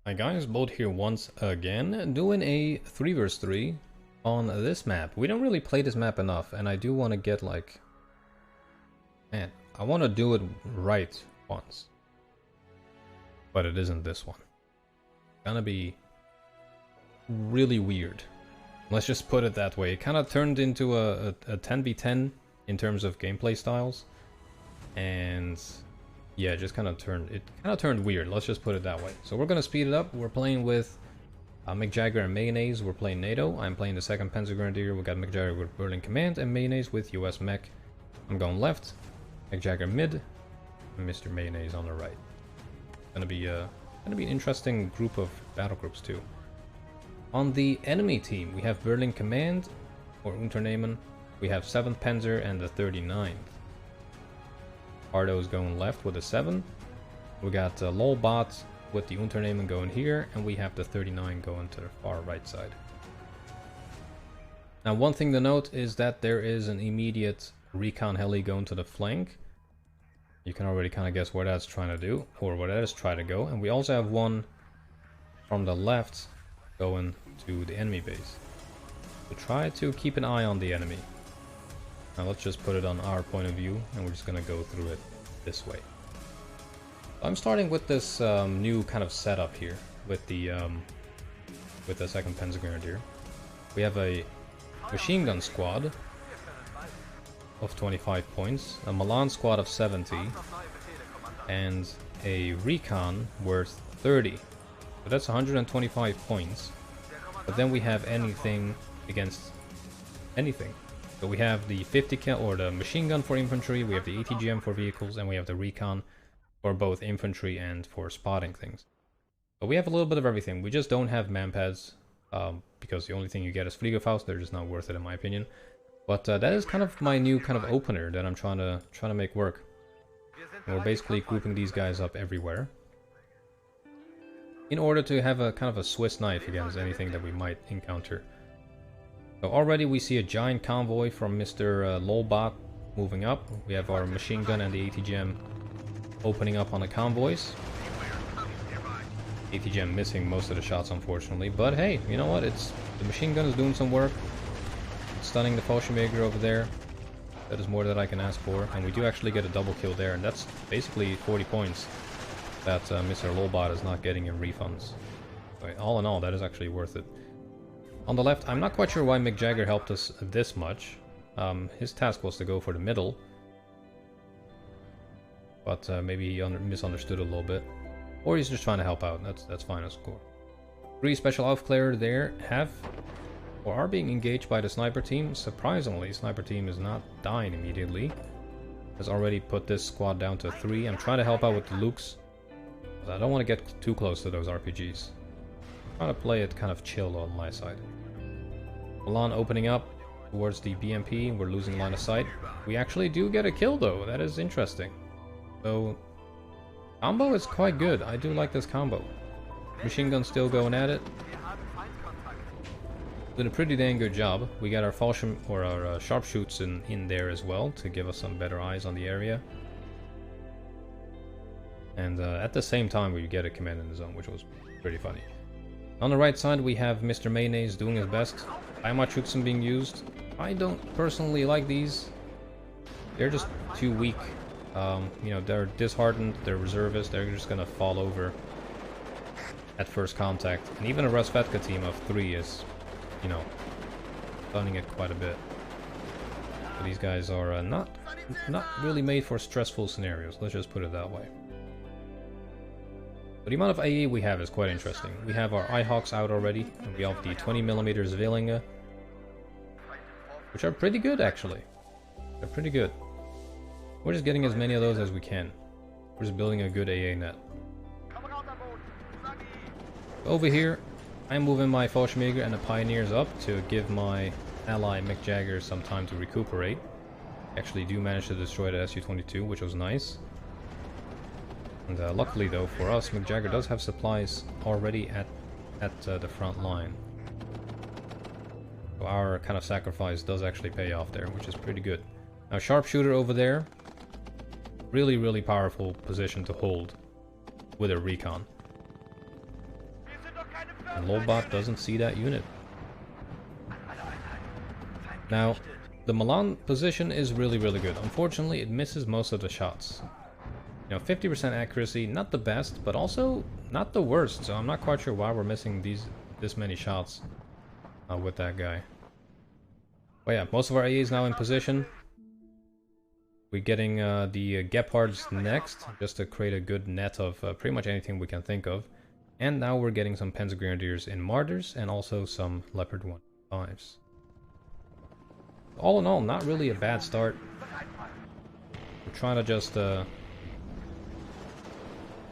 Hi guys, Bolt here once again, doing a 3 vs 3 on this map. We don't really play this map enough, and I do want to get like... Man, I want to do it right once. But it isn't this one. It's gonna be really weird. Let's just put it that way. It kind of turned into a 10v10 in terms of gameplay styles. And... yeah, it just kind of turned weird. Let's just put it that way. So we're gonna speed it up. We're playing with Mchl and Mayonaise. We're playing NATO. I'm playing the 2nd Panzer Grenadier. We got Mchl with Berlin Command and Mayonaise with US Mech. I'm going left. Mchl mid. And Mr. Mayonaise on the right. Gonna be an interesting group of battle groups too. On the enemy team, we have Berlin Command or Unternehmen. We have 7th Panzer and the 39th. Ardo is going left with the 7. We got LOLbot with the Unternehmen going here, and we have the 39 going to the far right side. Now, one thing to note is that there is an immediate recon heli going to the flank. You can already kind of guess what that's trying to do, or what that is trying to go. And we also have one from the left going to the enemy base. So try to keep an eye on the enemy. Now let's just put it on our point of view, and we're just gonna go through it this way. I'm starting with this new kind of setup here with the 2nd Panzer Grenadier. We have a machine gun squad of 25 points, a Milan squad of 70, and a recon worth 30. So that's 125 points. But then we have anything against anything. So we have the 50 cal or the machine gun for infantry, we have the ATGM for vehicles, and we have the recon for both infantry and for spotting things. But we have a little bit of everything. We just don't have manpads because the only thing you get is Fliegerfaust. They're just not worth it in my opinion. But that is kind of my new kind of opener that I'm trying to make work. And we're basically grouping these guys up everywhere in order to have a kind of a Swiss knife against anything that we might encounter. So already we see a giant convoy from Mr. LOLbot moving up. We have our machine gun and the ATGM opening up on the convoys. ATGM missing most of the shots unfortunately, but hey, you know what? The machine gun is doing some work. It's stunning the Fallschirmjäger over there. That is more than I can ask for, and we do actually get a double kill there, and that's basically 40 points that Mr. LOLbot is not getting in refunds. So all in all, that is actually worth it. On the left, I'm not quite sure why Mchl helped us this much. His task was to go for the middle. But maybe he misunderstood a little bit. Or he's just trying to help out. That's fine, that's cool. 3 special Aufklärer there are being engaged by the sniper team. Surprisingly, sniper team is not dying immediately. Has already put this squad down to 3. I'm trying to help out with the Lukes. I don't want to get too close to those RPGs. I'm trying to play it kind of chill on my side. Milan opening up towards the BMP. We're losing line of sight. We actually do get a kill though. That is interesting. So, combo is quite good. I do like this combo. Machine gun still going at it. Did a pretty dang good job. We got our Fallschirm or our sharpshoots in there as well to give us some better eyes on the area. And at the same time we get a command in the zone, which was pretty funny. On the right side we have Mr. Mayonaise doing his best. Heimatschützen being used. I don't personally like these. They're just too weak. You know, they're disheartened, they're reservists, they're just gonna fall over at first contact. And even a Ras-Cal team of 3 is, you know, stunning it quite a bit. So these guys are not really made for stressful scenarios, let's just put it that way. But the amount of AE we have is quite interesting. We have our Ihawks out already, and we have the 20mm Zwillinge, which are pretty good actually. They're pretty good. We're just getting as many of those as we can. We're just building a good AA net. Over here, I'm moving my Fallschirmjäger and the Pioneers up to give my ally Mchl some time to recuperate. Actually do manage to destroy the Su-22, which was nice. And luckily though for us, Mchl does have supplies already at the front line. So our kind of sacrifice does actually pay off there, which is pretty good. Now sharpshooter over there, really powerful position to hold with a recon. And Lolbot doesn't see that unit. Now, the Milan position is really good. Unfortunately, it misses most of the shots. You know, 50% accuracy, not the best, but also not the worst. So I'm not quite sure why we're missing this many shots with that guy. But yeah, most of our AA is now in position. We're getting the Gephards next, just to create a good net of pretty much anything we can think of. And now we're getting some Panzer Grenadiers in Martyrs and also some Leopard 1.5s. All in all, not really a bad start. We're trying to just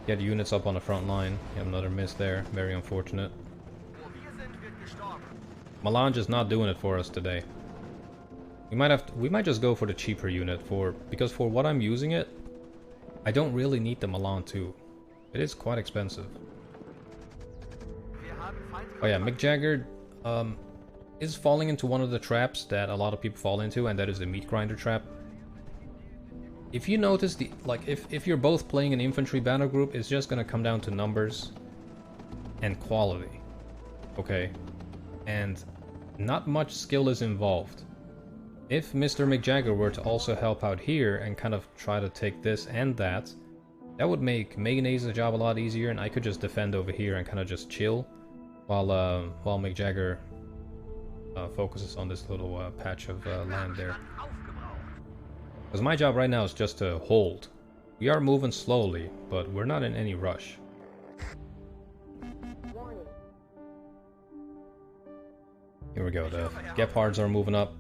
get units up on the front line. Have another miss there, very unfortunate. Milan just not doing it for us today. We might just go for the cheaper unit because for what I'm using it, I don't really need the Milan 2. It is quite expensive. Oh yeah, Mchl is falling into one of the traps that a lot of people fall into, and that is the meat grinder trap. If you notice, if you're both playing an infantry battle group, it's just gonna come down to numbers and quality. Okay? And not much skill is involved. If Mr. Mchl were to also help out here and kind of try to take this and that, that would make Mayonaise's job a lot easier, and I could just defend over here and kind of just chill while Mchl focuses on this little patch of land there. Because my job right now is just to hold. We are moving slowly, but we're not in any rush. Here we go, the Gephards are moving up.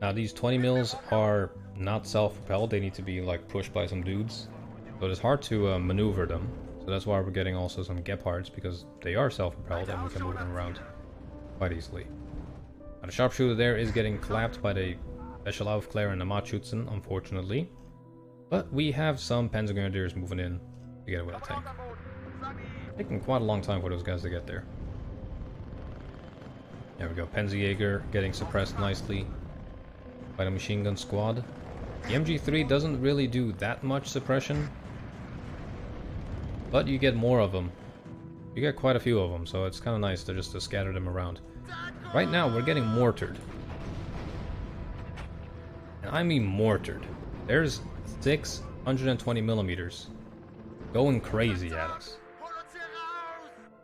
Now these 20 mils are not self-propelled, they need to be like pushed by some dudes. So it's hard to maneuver them. So that's why we're getting also some Gephards, because they are self-propelled and we can move them around quite easily. Now the sharpshooter there is getting clapped by the Special Aufklärer and the Machutsen, unfortunately. But we have some Panzer Grenadiers moving in together with a tank. Taking quite a long time for those guys to get there. There we go, Panzerjäger getting suppressed nicely by the machine gun squad. The MG3 doesn't really do that much suppression, but you get more of them. You get quite a few of them, so it's kind of nice to just scatter them around. Right now, we're getting mortared. And I mean mortared. There's 620 millimeters going crazy at us.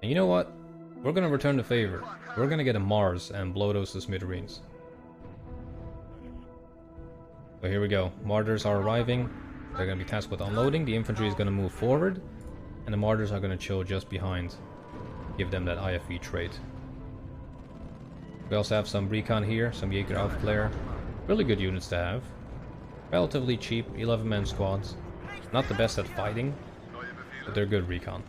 And you know what? We're gonna return the favor. We're gonna get a Mars and blow those to smithereens. So here we go. Martyrs are arriving. They're going to be tasked with unloading. The infantry is going to move forward. And the Martyrs are going to chill just behind. Give them that IFV trait. We also have some Recon here. Some Jäger Aufklärer. Really good units to have. Relatively cheap. 11-man squads. Not the best at fighting. But they're good Recon.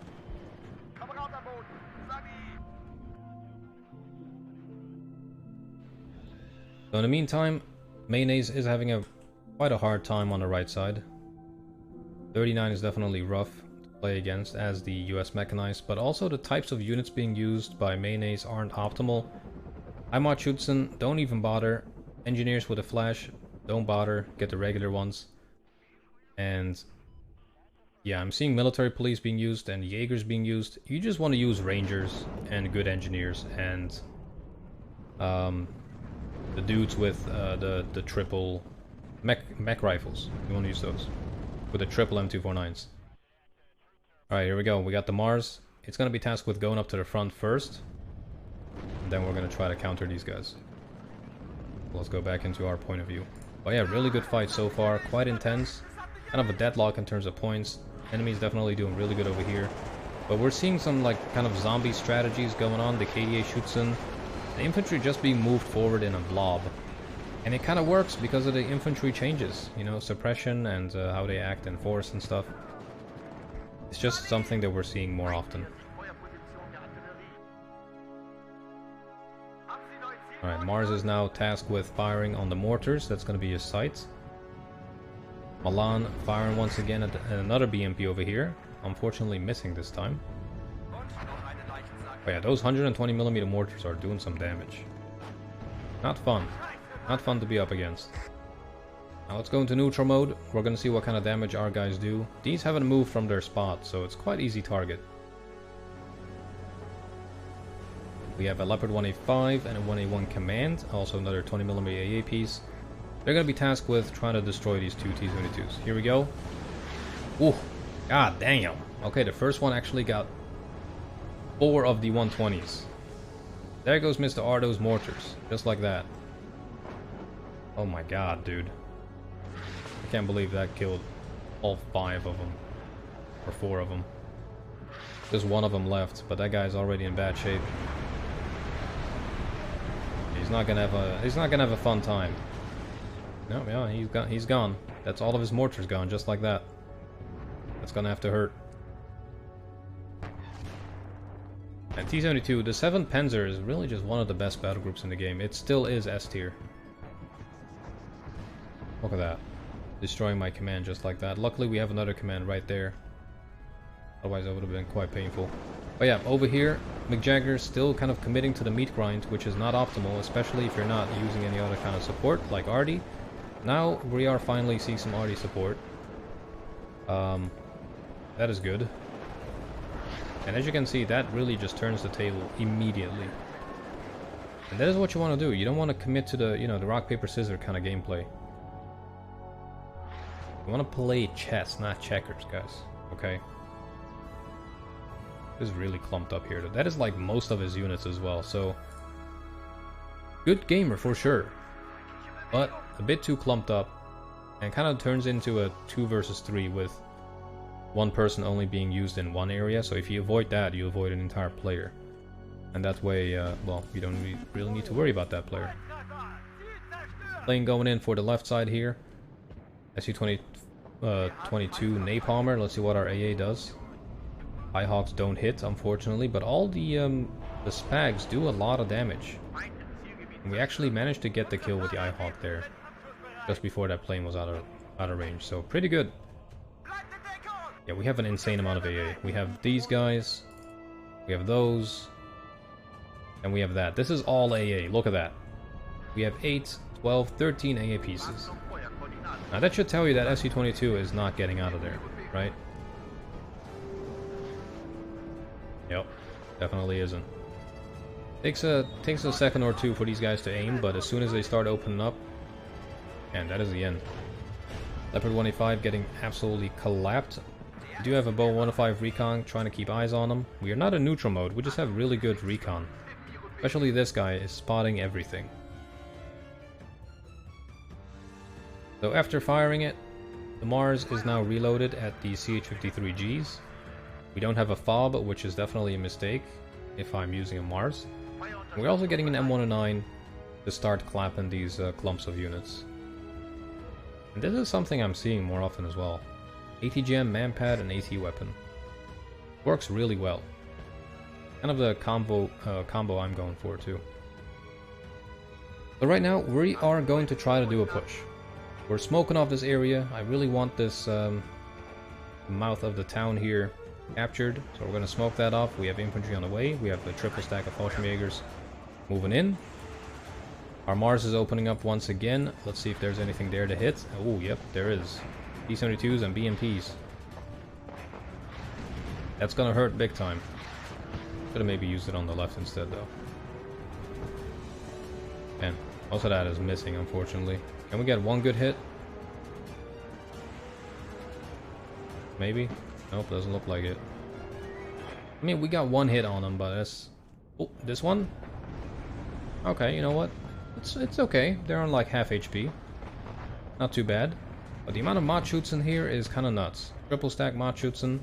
So in the meantime, Mayonnaise is having quite a hard time on the right side. 39 is definitely rough to play against as the US mechanized, but also the types of units being used by Mayonnaise aren't optimal. Machutsen, don't even bother. Engineers with a flash, don't bother. Get the regular ones. And yeah, I'm seeing military police being used and Jaegers being used. You just want to use Rangers and good engineers and the dudes with the triple mech rifles. You want to use those with the triple M249s. Alright, here we go. We got the Mars. It's going to be tasked with going up to the front first. And then we're going to try to counter these guys. Let's go back into our point of view. But yeah, really good fight so far. Quite intense. Kind of a deadlock in terms of points. Enemy's definitely doing really good over here. But we're seeing some like kind of zombie strategies going on. The KDA Schutzen. The infantry just being moved forward in a blob. And it kind of works because of the infantry changes, you know, suppression and how they act in force and stuff. It's just something that we're seeing more often. Alright, Mars is now tasked with firing on the mortars. That's going to be his sight. Milan firing once again at another BMP over here. Unfortunately missing this time. Oh yeah, those 120mm mortars are doing some damage. Not fun. Not fun to be up against. Now let's go into neutral mode. We're gonna see what kind of damage our guys do. These haven't moved from their spot, so it's quite easy target. We have a Leopard 1A5 and a 1A1 command, also another 20mm AA piece. They're going to be tasked with trying to destroy these two T-72s. Here we go. Ooh, god damn. Okay, the first one actually got 4 of the 120s. There goes Mr. Ardo's mortars, just like that. Oh my god, dude. I can't believe that killed all 5 of them. Or 4 of them. There's one of them left, but that guy's already in bad shape. He's not gonna have a fun time. No, yeah, he's gone. That's all of his mortars gone, just like that. That's gonna have to hurt. And T-72, the 7th Panzer is really just one of the best battle groups in the game. It still is S tier. Look at that. Destroying my command just like that. Luckily we have another command right there. Otherwise that would have been quite painful. But yeah, over here, McJagger's still kind of committing to the meat grind, which is not optimal, especially if you're not using any other kind of support, like Artie. Now we are finally seeing some Artie support. That is good. And as you can see, that really just turns the table immediately. And that is what you want to do. You don't want to commit to the, you know, the rock, paper, scissors kind of gameplay. You want to play chess, not checkers, guys. Okay? This is really clumped up here. That is like most of his units as well, so... Good gamer, for sure. But a bit too clumped up. And kind of turns into a 2 versus 3 with one person only being used in one area. So if you avoid that, you avoid an entire player. And that way, well, you don't really need to worry about that player. Plane going in for the left side here. SU-22 Napalmer. Let's see what our AA does. Highhawks don't hit, unfortunately, but all the Spags do a lot of damage. And we actually managed to get the kill with the Eyehawk there, just before that plane was out of range, so pretty good. Yeah, we have an insane amount of AA. We have these guys, we have those, and we have that. This is all AA, look at that. We have 8, 12, 13 AA pieces. Now that should tell you that SU-22 is not getting out of there, right? Yep, definitely isn't. Takes a second or two for these guys to aim, but as soon as they start opening up, and that is the end. Leopard 1A5 getting absolutely collapsed. We do have a Bow 105 recon, trying to keep eyes on them. We are not in neutral mode, we just have really good recon. Especially this guy is spotting everything. So after firing it, the Mars is now reloaded at the CH-53Gs. We don't have a fob, which is definitely a mistake if I'm using a Mars. We're also getting an M109 to start clapping these clumps of units. And this is something I'm seeing more often as well. ATGM, Manpad, and AT weapon. Works really well. Kind of the combo I'm going for too. But right now, we are going to try to do a push. We're smoking off this area. I really want this mouth of the town here captured, so we're going to smoke that off. We have infantry on the way. We have a triple stack of Fallschirmjägers moving in. Our Mars is opening up once again. Let's see if there's anything there to hit. Oh, yep, there is. T-72s and BMPs. That's gonna hurt big time. Could have maybe used it on the left instead, though. Man, most of that is missing, unfortunately. Can we get one good hit? Maybe? Nope, doesn't look like it. I mean, we got one hit on them, but that's... Oh, this one? Okay, you know what? It's okay. They're on like half HP. Not too bad. But the amount of Machutsen here is kind of nuts. Triple stack Machutsen.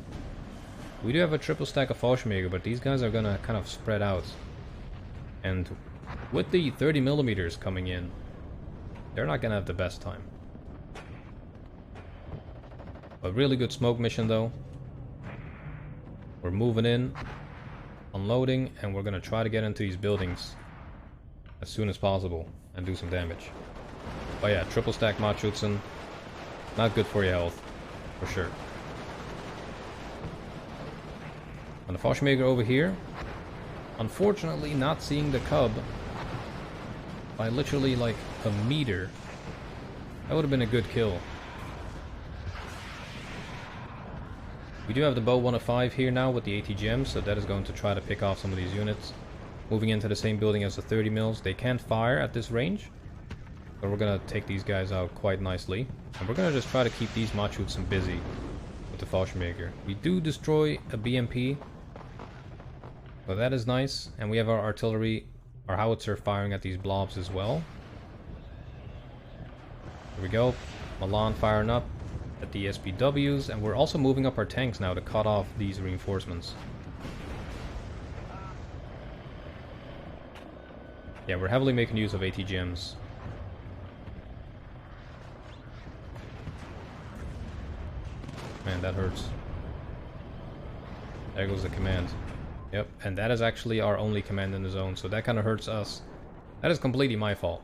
We do have a triple stack of Fallschirmjäger, but these guys are gonna kind of spread out. And with the 30mm coming in, they're not gonna have the best time. A really good smoke mission though. We're moving in, unloading, and we're gonna try to get into these buildings as soon as possible and do some damage. But yeah, triple stack Machutsen, not good for your health, for sure. On the Fallschirmjäger over here, unfortunately not seeing the cub by literally like a meter. That would have been a good kill. We do have the Bow 105 here now with the ATGM, so that is going to try to pick off some of these units. moving into the same building as the 30 mils. They can't fire at this range, but we're gonna take these guys out quite nicely. And we're gonna just try to keep these Machutsen busy with the Fallschirmjäger. We do destroy a BMP, so that is nice. And we have our artillery, our howitzer firing at these blobs as well. Here we go. Milan firing up at the SPWs, and we're also moving up our tanks now to cut off these reinforcements. Yeah, we're heavily making use of ATGMs. Man, that hurts. There goes the command. Yep, and that is actually our only command in the zone, so that kind of hurts us. That is completely my fault.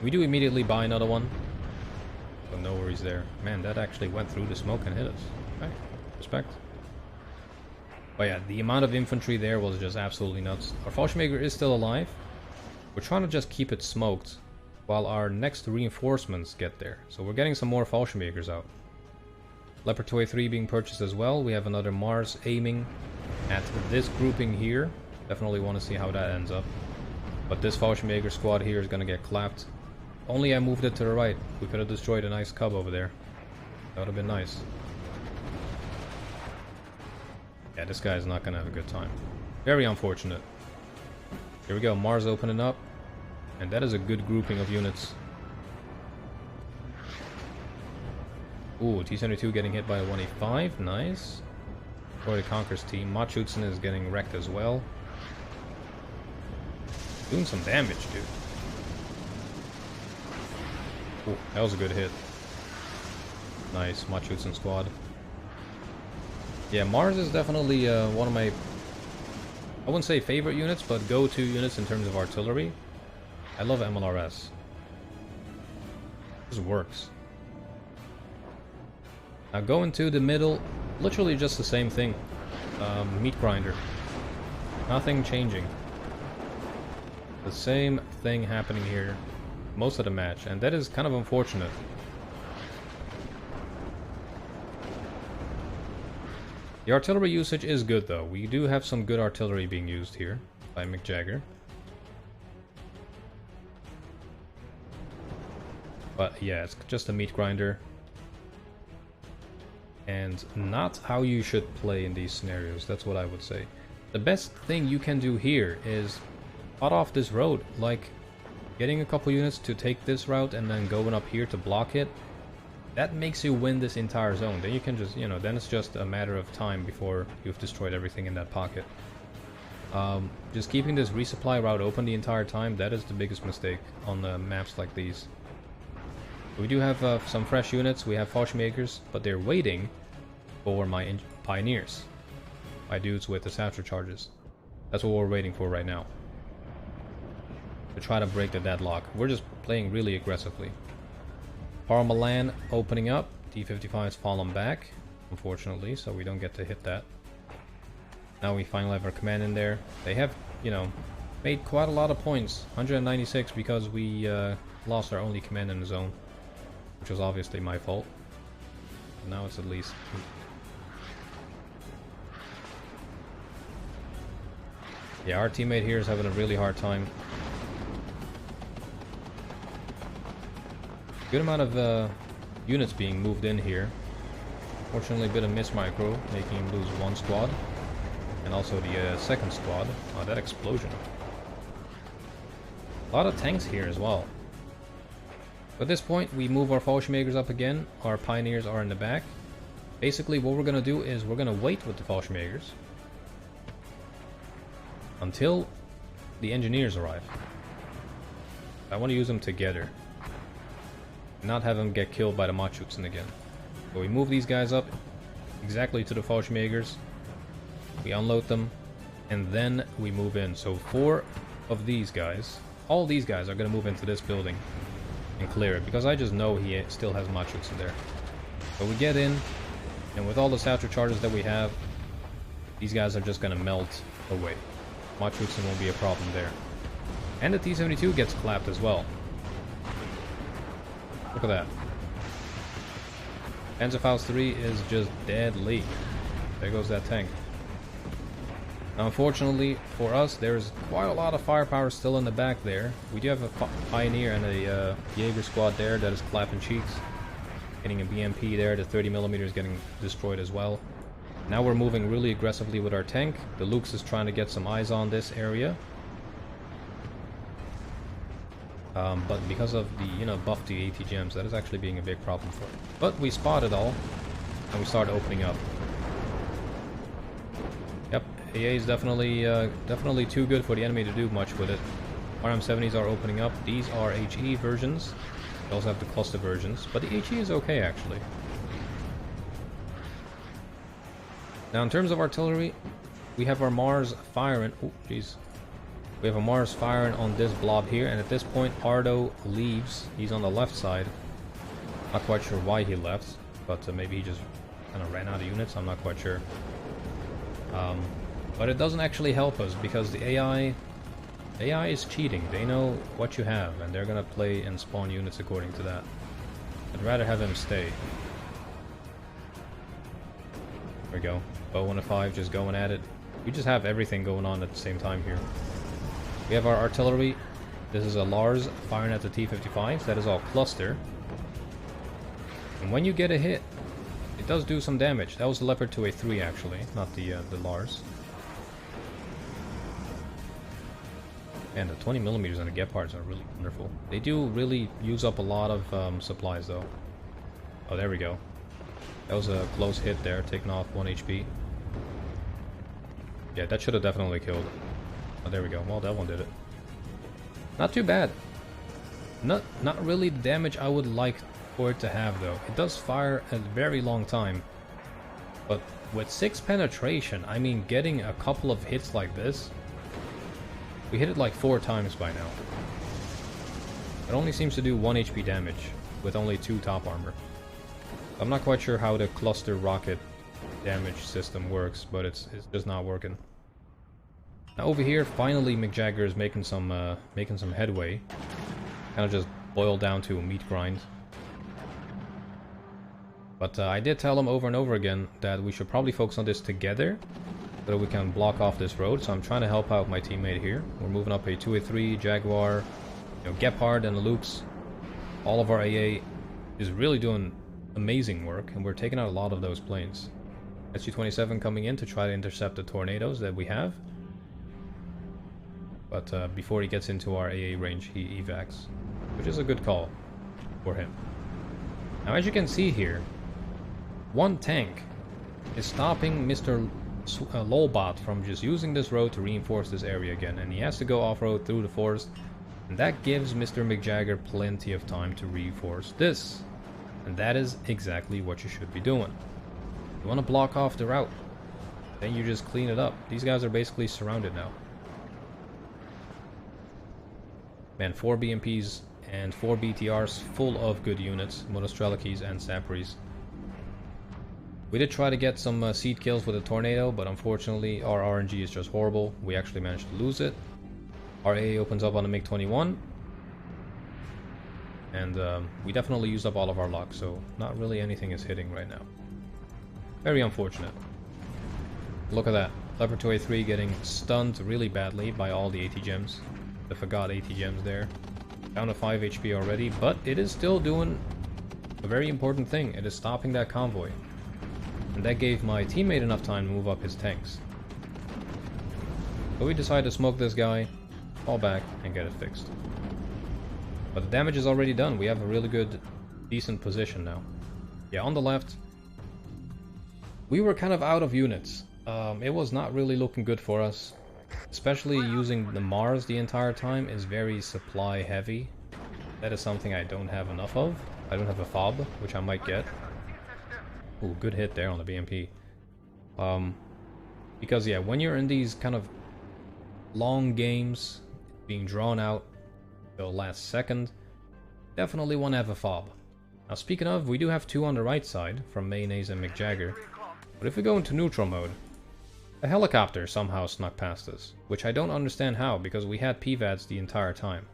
We do immediately buy another one, so no worries there. Man, that actually went through the smoke and hit us. Okay, respect. But yeah, the amount of infantry there was just absolutely nuts. Our Fallschirmjäger is still alive. We're trying to just keep it smoked while our next reinforcements get there. So we're getting some more Fallschirmjägers out. Leopard 2A3 being purchased as well. We have another Mars aiming at this grouping here. Definitely want to see how that ends up. But this Fallschirmjäger squad here is going to get clapped. Only I moved it to the right. We could have destroyed a nice cub over there. That would have been nice. Yeah, this guy is not going to have a good time. Very unfortunate. Here we go, Mars opening up. And that is a good grouping of units. Ooh, T-72 getting hit by a 185. Nice. Or the Conqueror's team. Machutsen is getting wrecked as well. Doing some damage, dude. Ooh, that was a good hit. Nice, Machutsen squad. Yeah, Mars is definitely one of my, I wouldn't say favorite units, but go-to units in terms of artillery. I love MLRS. This works. Now going to the middle, literally just the same thing. Meat grinder. Nothing changing. The same thing happening here most of the match, and that is kind of unfortunate. The artillery usage is good though. We do have some good artillery being used here by Mchl. But yeah, it's just a meat grinder. And not how you should play in these scenarios, that's what I would say. The best thing you can do here is cut off this road, like getting a couple units to take this route and then going up here to block it. That makes you win this entire zone. Then you can just, you know, then it's just a matter of time before you've destroyed everything in that pocket. Just keeping this resupply route open the entire time, that is the biggest mistake on the maps like these. We do have some fresh units. We have Fallschirmjägers, but they're waiting for my pioneers. My dudes with the satchel charges. That's what we're waiting for right now. To try to break the deadlock. We're just playing really aggressively. Par Milan opening up. T-55's fallen back, unfortunately, so we don't get to hit that. Now we finally have our command in there. They have, you know, made quite a lot of points. 196 because we lost our only command in the zone. Which was obviously my fault. But now it's at least... Yeah, our teammate here is having a really hard time. Good amount of units being moved in here. Fortunately, a bit of miss micro, making him lose one squad. And also the second squad. Oh, that explosion. A lot of tanks here as well. At this point, we move our Fallschirmjägers up again. Our pioneers are in the back. Basically, what we're going to do is we're going to wait with the Fallschirmjägers until the engineers arrive. I want to use them together. Not have them get killed by the Machutsen again. So we move these guys up exactly to the Fallschirmjägers. We unload them, and then we move in. So 4 of these guys, all these guys are going to move into this building and clear it, because I just know he still has Machutsen there. So we get in, and with all the satchel charges that we have, these guys are just going to melt away. Machutsen won't be a problem there. And the T-72 gets clapped as well. Look at that. Panzerfaust 3 is just deadly. There goes that tank. Now, unfortunately for us, there's quite a lot of firepower still in the back there. We do have a Pioneer and a Jaeger squad there that is clapping cheeks. Getting a BMP there, the 30mm is getting destroyed as well. Now we're moving really aggressively with our tank. The Lux is trying to get some eyes on this area. But because of the, buff to 80 gems, that is actually being a big problem for it. But we spot it all, and we start opening up. Yep, AA is definitely too good for the enemy to do much with it. RM70s are opening up. These are HE versions. We also have the cluster versions, but the HE is okay actually. Now in terms of artillery, we have our Mars firing. Oh, jeez. We have a Mars firing on this blob here, and at this point Ardo leaves. He's on the left side. Not quite sure why he left, but maybe he just kind of ran out of units. I'm not quite sure. But it doesn't actually help us because the AI is cheating. They know what you have, and they're gonna play and spawn units according to that. I'd rather have him stay. There we go. Bow and a 5 just going at it. We just have everything going on at the same time here. We have our artillery. This is a Lars firing at the T-55s. That is all cluster. And when you get a hit, it does do some damage. That was the Leopard 2A3 actually, not the Lars. And the 20mm and the Gepards are really wonderful. They do really use up a lot of supplies though. Oh, there we go. That was a close hit there, taking off 1 HP. Yeah, that should have definitely killed. Oh, there we go. Well, that one did it. Not too bad. Not really the damage I would like for it to have though. It does fire a very long time. But with 6 penetration, I mean, getting a couple of hits like this. We hit it like 4 times by now. It only seems to do 1 HP damage with only 2 top armor. I'm not quite sure how the cluster rocket damage system works, but it's just not working. Now over here, finally Mchl is making some headway. Kind of just boiled down to a meat grind. But I did tell him over and over again that we should probably focus on this together, so that we can block off this road. So I'm trying to help out my teammate here. We're moving up a 2A3 Jaguar, Gepard and the Lux. All of our AA is really doing amazing work, and we're taking out a lot of those planes. SU-27 coming in to try to intercept the tornadoes that we have. But before he gets into our AA range, he evacs, which is a good call for him. Now, as you can see here, one tank is stopping Mr. Lolbot from just using this road to reinforce this area again, and he has to go off-road through the forest, and that gives Mr. Mchl plenty of time to reinforce this. And that is exactly what you should be doing. You want to block off the route, then you just clean it up. These guys are basically surrounded now. Man, 4 BMPs and 4 BTRs full of good units, Monostrelakis and Sapries. We did try to get some seed kills with a tornado, but unfortunately our RNG is just horrible. We actually managed to lose it. Our AA opens up on the MiG-21. And we definitely used up all of our luck, so not really anything is hitting right now. Very unfortunate. Look at that. Leopard 2A3 getting stunned really badly by all the 80 gems. I forgot 80 gems there. Down to 5 HP already, but it is still doing a very important thing. It is stopping that convoy. And that gave my teammate enough time to move up his tanks. So we decided to smoke this guy, fall back, and get it fixed. But the damage is already done. We have a really good, decent position now. Yeah, on the left, we were kind of out of units. It was not really looking good for us. Especially using the Mars the entire time is very supply heavy. That is something I don't have enough of. I don't have a fob, which I might get. Ooh, good hit there on the BMP. Because yeah, when you're in these kind of long games, being drawn out till last second, definitely want to have a fob. Now speaking of, we do have 2 on the right side from Mayonaise and Mchl. But if we go into neutral mode, a helicopter somehow snuck past us, which I don't understand how, because we had PVADs the entire time.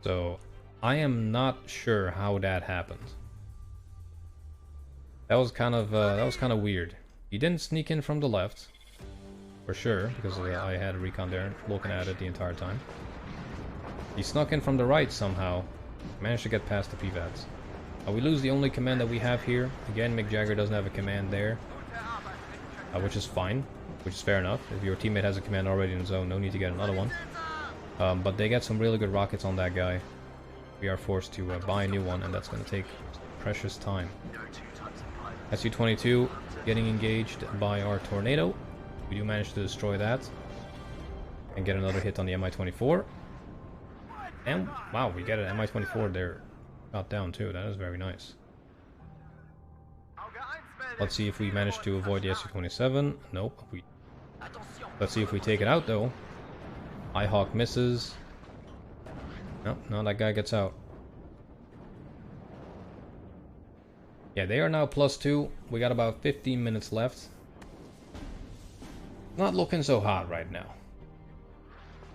So I am not sure how that happened. That was kind of weird. He didn't sneak in from the left, for sure, because I had a recon there looking at it the entire time. He snuck in from the right somehow. Managed to get past the PVATs. We lose the only command that we have here. Again, Mchl doesn't have a command there, which is fine, which is fair enough. If your teammate has a command already in the zone, no need to get another one. But they get some really good rockets on that guy. We are forced to buy a new one, and that's going to take precious time. Su-22 getting engaged by our tornado. We do manage to destroy that and get another hit on the Mi-24. And wow, we get an Mi-24 there. Got down too, that is very nice. Let's see if we manage to avoid the Su-27. Nope. Let's see if we take it out though. Hawk misses. Nope, no, that guy gets out. Yeah, they are now +2. We got about 15 minutes left. Not looking so hot right now.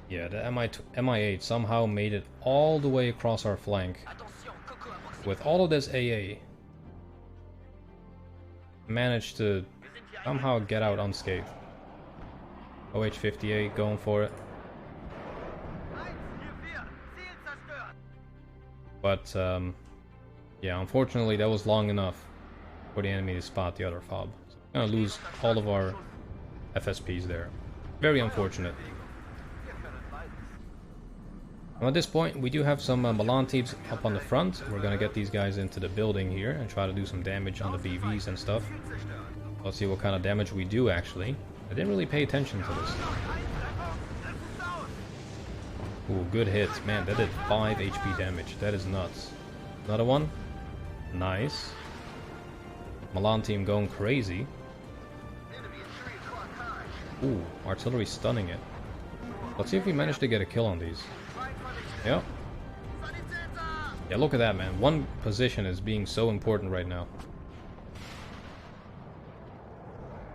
Yeah, the Mi-8 somehow made it all the way across our flank. With all of this AA, managed to somehow get out unscathed. OH-58 going for it. But, yeah, unfortunately that was long enough for the enemy to spot the other fob. So we're gonna lose all of our FSPs there. Very unfortunate. Now at this point, we do have some Milan teams up on the front. We're gonna get these guys into the building here and try to do some damage on the BVs and stuff. Let's see what kind of damage we do actually. I didn't really pay attention to this. Ooh, good hit. Man, that did 5 HP damage. That is nuts. Another one. Nice. Milan team going crazy. Ooh, artillery stunning it. Let's see if we manage to get a kill on these. Yep. Yeah, look at that, man. One position is being so important right now.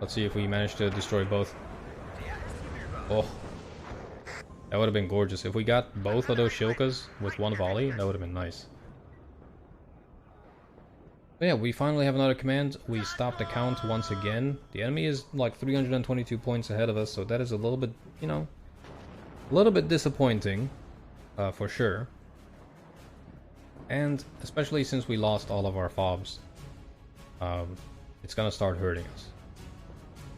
Let's see if we manage to destroy both. Oh. That would have been gorgeous. If we got both of those Shilkas with one volley, that would have been nice. But yeah, we finally have another command. We stopped the count once again. The enemy is like 322 points ahead of us, so that is a little bit, you know, a little bit disappointing. For sure. And especially since we lost all of our fobs, it's gonna start hurting us.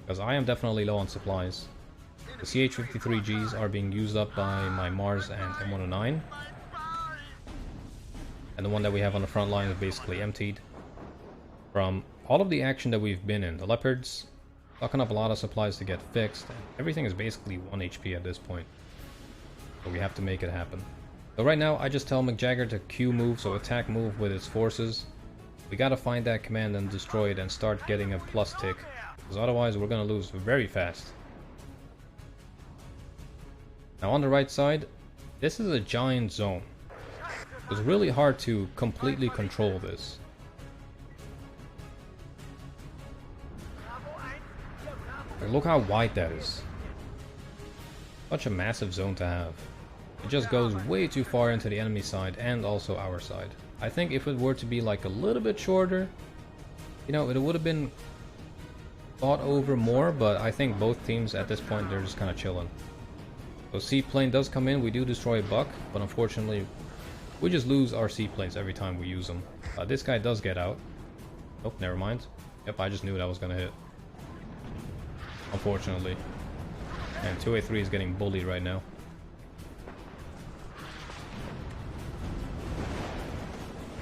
Because I am definitely low on supplies. The CH-53Gs are being used up by my Mars and M109. And the one that we have on the front line is basically emptied. From all of the action that we've been in, the Leopards sucking up a lot of supplies to get fixed. Everything is basically 1 HP at this point. But we have to make it happen. So right now, I just tell Mchl to Q move, so attack move with its forces. We gotta find that command and destroy it and start getting a plus tick. Because otherwise, we're gonna lose very fast. Now on the right side, this is a giant zone. It's really hard to completely control this. Look how wide that is. Such a massive zone to have. It just goes way too far into the enemy side and also our side. I think if it were to be like a little bit shorter, you know, it would have been thought over more, but I think both teams at this point, they're just kind of chilling. So seaplane does come in, we do destroy a buck, but unfortunately we just lose our seaplanes every time we use them. This guy does get out. Oh, never mind. Yep, I just knew that was gonna hit. Unfortunately. And 2A3 is getting bullied right now.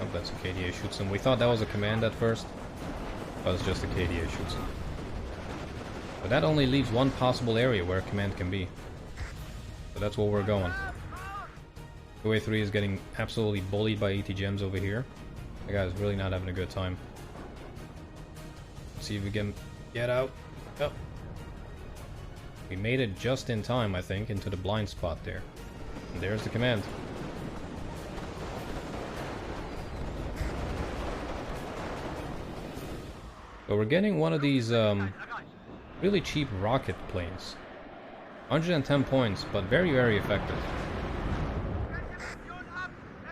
Oh, that's a KDA shoots him. We thought that was a command at first, but it's just a KDA shoots him. But that only leaves one possible area where a command can be. So that's where we're going. 2A3 is getting absolutely bullied by ATGMs over here. That guy's really not having a good time. Let's see if we can get out. Oh. We made it just in time, I think, into the blind spot there. And there's the command. So we're getting one of these really cheap rocket planes. 110 points, but very, very effective.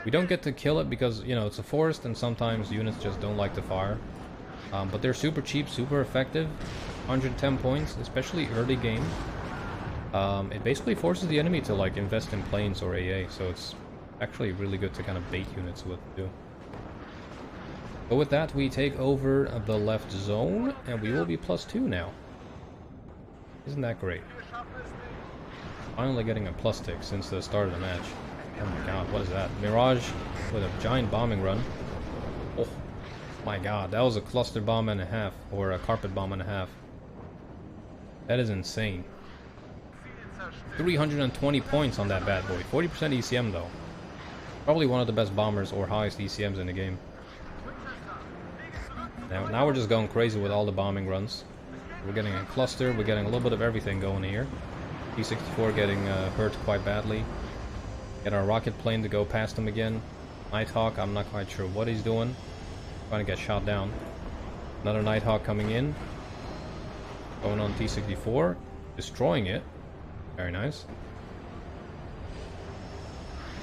We don't get to kill it because, you know, it's a forest and sometimes units just don't like to fire. But they're super cheap, super effective. 110 points, especially early game. It basically forces the enemy to like invest in planes or AA, so it's actually really good to kind of bait units with too. But with that, we take over the left zone, and we will be +2 now. Isn't that great? Finally getting a plus tick since the start of the match. Oh my god, what is that? Mirage with a giant bombing run. Oh my god, that was a cluster bomb and a half, or a carpet bomb and a half. That is insane. 320 points on that bad boy. 40% ECM though. Probably one of the best bombers or highest ECMs in the game. Now we're just going crazy with all the bombing runs. We're getting a cluster, we're getting a little bit of everything going here. P-64 getting hurt quite badly. Get our rocket plane to go past him again. Nighthawk, I'm not quite sure what he's doing. Trying to get shot down. Another Nighthawk coming in. Going on T-64. Destroying it. Very nice.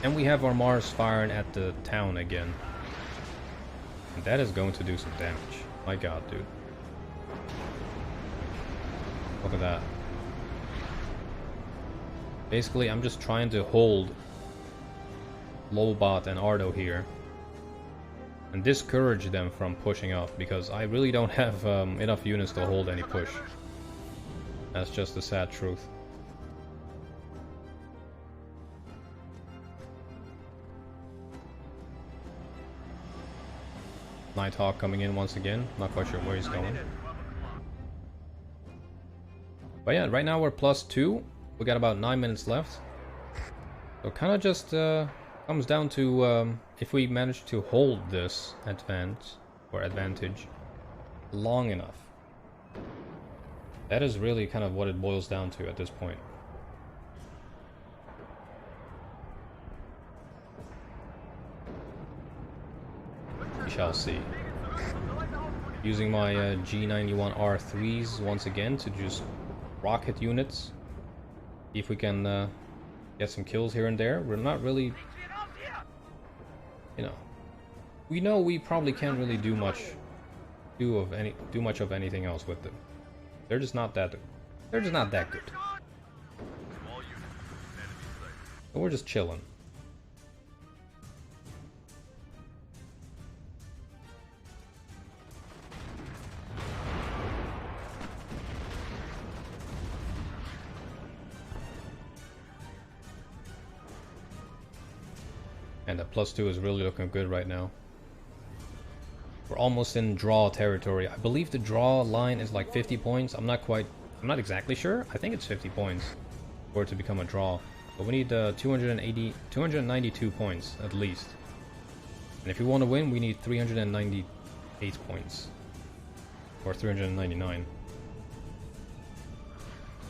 And we have our Mars firing at the town again. And that is going to do some damage. My god, dude. Look at that. Basically, I'm just trying to hold Lolbot and Ardo here. And discourage them from pushing up. Because I really don't have enough units to hold any push. That's just the sad truth. Nighthawk coming in once again. Not quite sure where he's going. But yeah, right now we're +2. We got about 9 minutes left. So kind of just comes down to if we manage to hold this advantage long enough. That is really kind of what it boils down to at this point. We shall see. Using my G91R3s once again to just rocket units. See if we can get some kills here and there. We're not really, you know, we know we probably can't really do much of anything else with them. They're just not that good. So we're just chilling. And the +2 is really looking good right now. We're almost in draw territory. I believe the draw line is like 50 points. I'm not exactly sure. I think it's 50 points for it to become a draw. But we need 292 points at least. And if we want to win, we need 398 points. Or 399.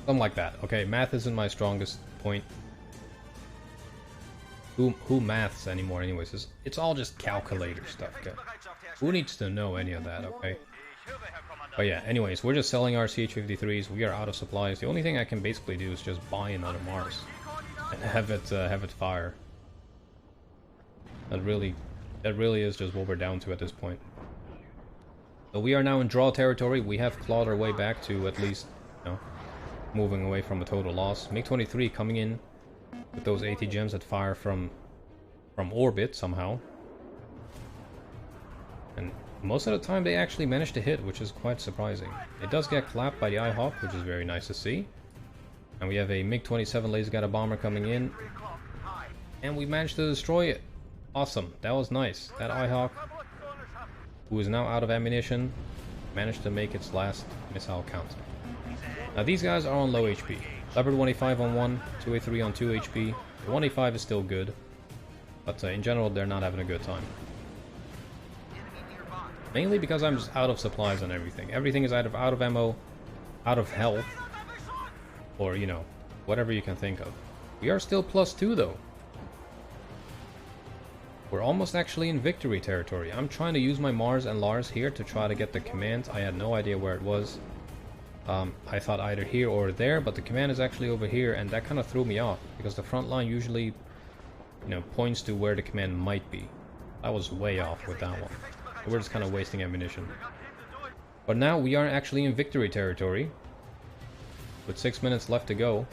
Something like that. Okay, math isn't my strongest point. Who maths anymore anyways? It's all just calculator stuff, okay? Who needs to know any of that, okay? But yeah, anyways, we're just selling our CH-53s. We are out of supplies. The only thing I can basically do is just buy another Mars. And have it fire. That really is just what we're down to at this point. So we are now in draw territory. We have clawed our way back to at least, you know, moving away from a total loss. MiG-23 coming in with those 80 gems that fire from orbit somehow. And most of the time they actually manage to hit, which is quite surprising. It does get clapped by the IHawk, which is very nice to see. And we have a MiG-27 laser guided bomber coming in. And we managed to destroy it. Awesome, that was nice. That IHawk, who is now out of ammunition, managed to make its last missile count. Now these guys are on low HP. Leopard 185 on 1, 283 on 2 HP. The 185 is still good, but in general they're not having a good time. Mainly because I'm just out of supplies and everything. Everything is out of ammo, out of health, or you know, whatever you can think of. We are still +2 though. We're almost actually in victory territory. I'm trying to use my Mars and Lars here to try to get the command. I had no idea where it was. I thought either here or there, but the command is actually over here, and that kind of threw me off because the front line usually, you know, points to where the command might be. I was way off with that one. So we're just kind of wasting ammunition. But now we are actually in victory territory. With 6 minutes left to go.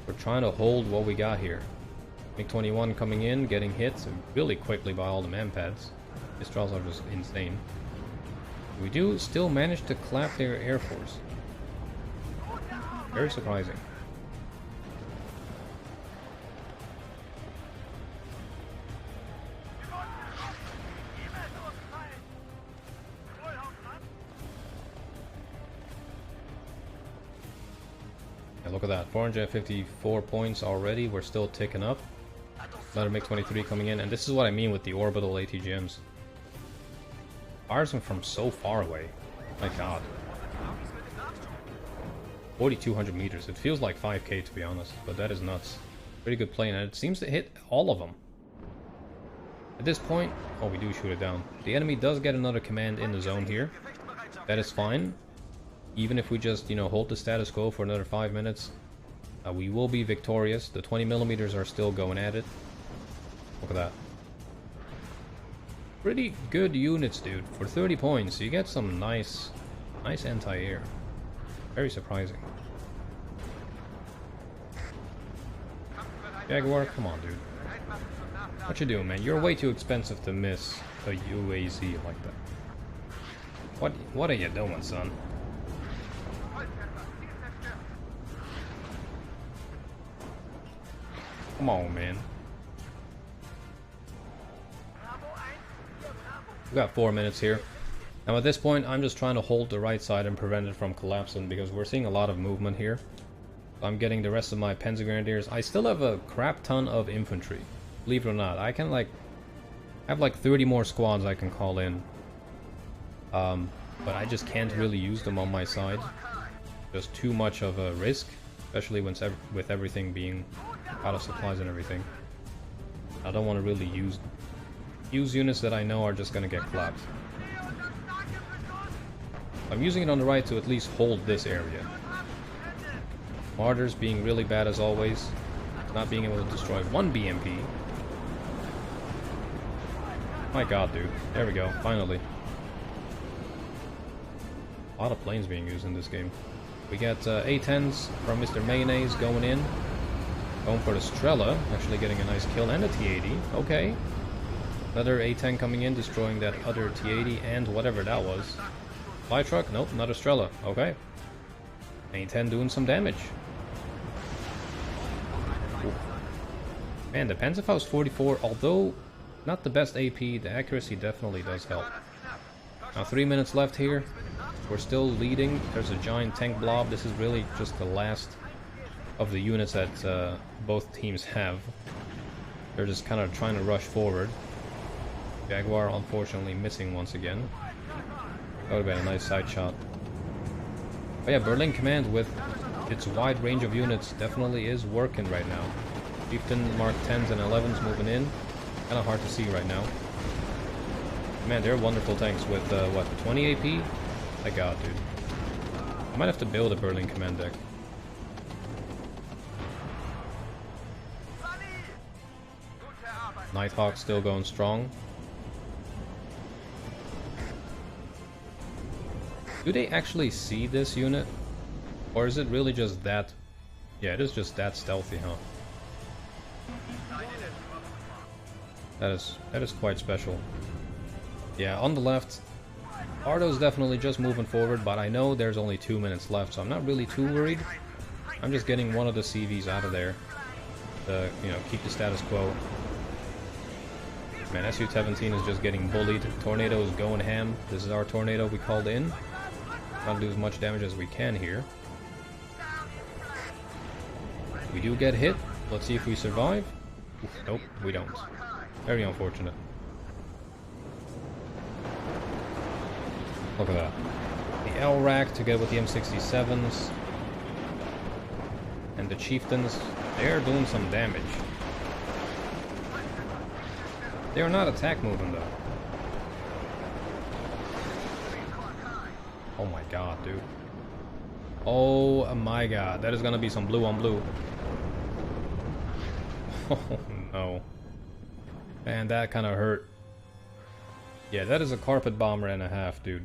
We're trying to hold what we got here. MiG-21 coming in, getting hit really quickly by all the manpads. Mistrals are just insane. We do still manage to clap their air force. Very surprising. And look at that, 454 points already. We're still ticking up. Another MiG-23 coming in, and this is what I mean with the orbital ATGMs. Fires them from so far away. My god. 4,200 meters. It feels like 5k to be honest, but that is nuts. Pretty good plane, and it seems to hit all of them. At this point, oh, we do shoot it down. The enemy does get another command in the zone here. That is fine. Even if we just, you know, hold the status quo for another 5 minutes, we will be victorious. The 20mm are still going at it. Look at that. Pretty good units, dude. For 30 points, you get some nice anti-air. Very surprising. Jaguar, come on, dude. What you doing, man? You're way too expensive to miss a UAZ like that. What are you doing, son? Come on, man. We got 4 minutes here. Now at this point, I'm just trying to hold the right side and prevent it from collapsing because we're seeing a lot of movement here. I'm getting the rest of my Panzer Grenadiers. I still have a crap ton of infantry. Believe it or not, I can have like 30 more squads I can call in. But I just can't really use them on my side. Just too much of a risk, especially when with everything being out of supplies and everything. I don't want to really use units that I know are just gonna get clapped. I'm using it on the right to at least hold this area. Martyrs being really bad as always, not being able to destroy one BMP. My god, dude. There we go, finally. A lot of planes being used in this game. We got A-10s from Mr. Mayonaise going in. Going for the Strela, actually getting a nice kill, and a T-80. Okay. Another A-10 coming in, destroying that other T-80 and whatever that was. Fly truck? Nope, another Strela. Okay. A-10 doing some damage. Ooh. Man, the Panzerfaust 44, although not the best AP, the accuracy definitely does help. Now 3 minutes left here. We're still leading. There's a giant tank blob. This is really just the last of the units that both teams have. They're just kind of trying to rush forward. Jaguar unfortunately missing once again. That would have been a nice side shot. But yeah, Berlin Command with its wide range of units definitely is working right now. Chieftain Mark 10s and 11s moving in. Kind of hard to see right now. Man, they're wonderful tanks with, what, 20 AP? My god, dude. I might have to build a Berlin Command deck. Nighthawk still going strong. Do they actually see this unit? Or is it really just that... Yeah, it is just that stealthy, huh? That is quite special. Yeah, on the left, Ardo's definitely just moving forward, but I know there's only 2 minutes left, so I'm not really too worried. I'm just getting one of the CVs out of there to, you know, keep the status quo. Man, Su-17 is just getting bullied. Tornado is going ham. This is our Tornado we called in. Trying to do as much damage as we can here. We do get hit. Let's see if we survive. Oof, nope, we don't. Very unfortunate. Look at that. The L-Rack together with the M67s. And the Chieftains, they're doing some damage. They are not attack moving though. Oh my god, dude. Oh my god, that is gonna be some blue on blue. Oh no. Man, that kind of hurt. Yeah, that is a carpet bomber and a half, dude.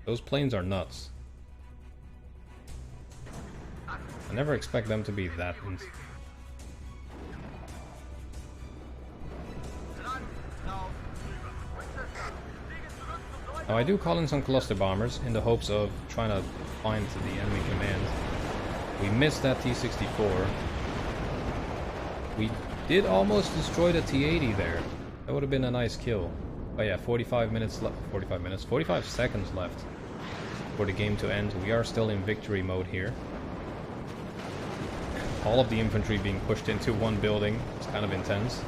Those planes are nuts. I never expect them to be that. Now I do call in some cluster bombers in the hopes of trying to find the enemy command. We missed that T-64. We did almost destroy the T-80 there. That would have been a nice kill. But yeah, 45 seconds left for the game to end. We are still in victory mode here. All of the infantry being pushed into one building. It's kind of intense.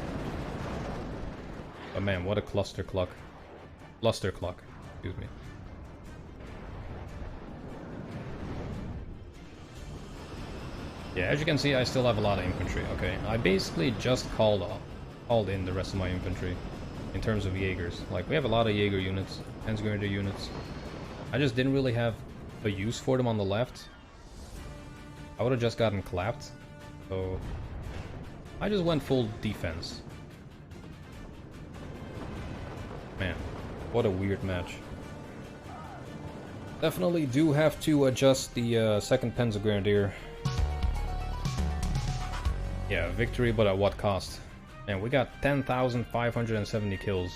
But man, what a cluster clock. Excuse me. Yeah, as you can see, I still have a lot of infantry. Okay, I basically just called in the rest of my infantry in terms of Jaegers. Like, we have a lot of Jaeger units, Panzergrenadier units. I just didn't really have a use for them on the left. I would have just gotten clapped. So I just went full defense. Man, what a weird match. Definitely do have to adjust the second Panzergrenadier. Yeah, victory, but at what cost? Man, we got 10,570 kills.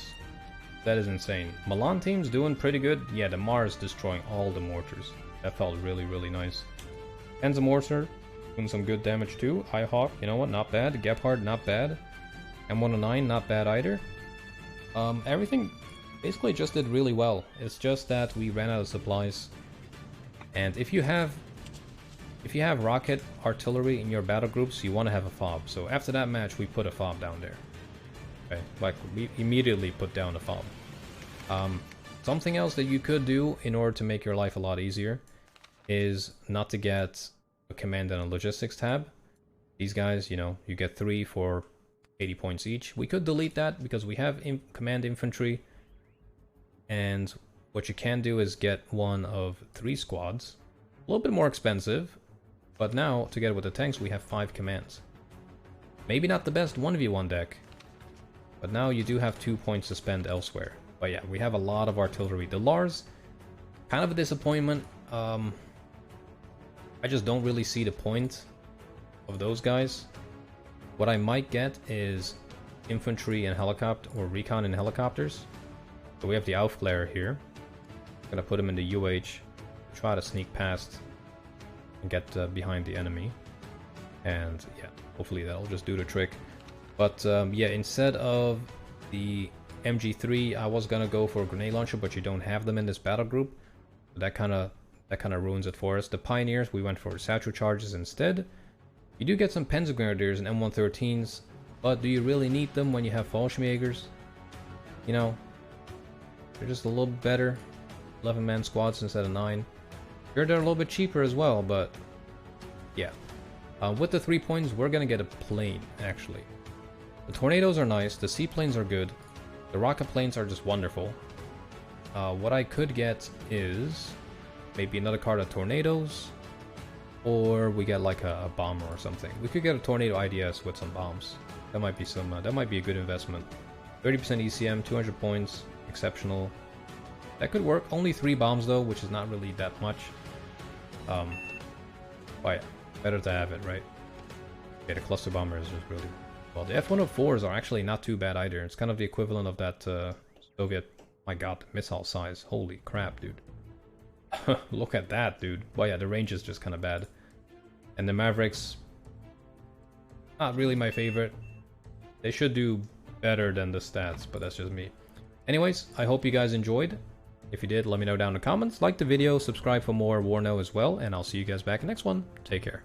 That is insane. Milan team's doing pretty good. Yeah, the Mars destroying all the mortars. That felt really, really nice. Panzer Mortar doing some good damage too. Hawk, you know what? Not bad. Gebhard, not bad. M109, not bad either. Everything basically just did really well. It's just that we ran out of supplies. And if you have rocket artillery in your battle groups, you want to have a FOB. So after that match, we put a FOB down there. Okay, like we immediately put down a FOB. Something else that you could do in order to make your life a lot easier is not to get a command and a logistics tab. These guys, you know, you get 3 for 80 points each. We could delete that because we have command infantry. And what you can do is get one of 3 squads. A little bit more expensive. But now, together with the tanks, we have 5 commands. Maybe not the best 1v1 deck. But now you do have 2 points to spend elsewhere. But yeah, we have a lot of artillery. The Lars, kind of a disappointment. I just don't really see the point of those guys. What I might get is infantry and helicopter, or recon and helicopters. So we have the Aufklärer here. I'm gonna put him in the UH, try to sneak past and get behind the enemy. And yeah, hopefully that'll just do the trick. But yeah, instead of the MG3, I was gonna go for a grenade launcher, but you don't have them in this battle group. That kind of ruins it for us. The Pioneers, we went for satchel charges instead. You do get some Panzergrenadiers and M113s, but do you really need them when you have Fallschirmjägers? You know, they're just a little better. 11-man squads instead of 9. Sure, they're a little bit cheaper as well, but yeah. With the 3 points, we're gonna get a plane, actually. The Tornadoes are nice, the seaplanes are good, the rocket planes are just wonderful. What I could get is maybe another card of Tornadoes, or we get like a bomber or something. We could get a Tornado IDS with some bombs. That might be some. That might be a good investment. 30% ECM, 200 points, exceptional. That could work. Only 3 bombs though, which is not really that much. But yeah, better to have it, right? Okay, the cluster bomber is just really well. The F-104s are actually not too bad either. It's kind of the equivalent of that Soviet. My God, missile size. Holy crap, dude. Look at that, dude. Well, yeah, the range is just kind of bad. And the Mavericks, not really my favorite. They should do better than the stats, but that's just me. Anyways, I hope you guys enjoyed. If you did, let me know down in the comments. Like the video, subscribe for more WARNO as well, and I'll see you guys back in the next one. Take care.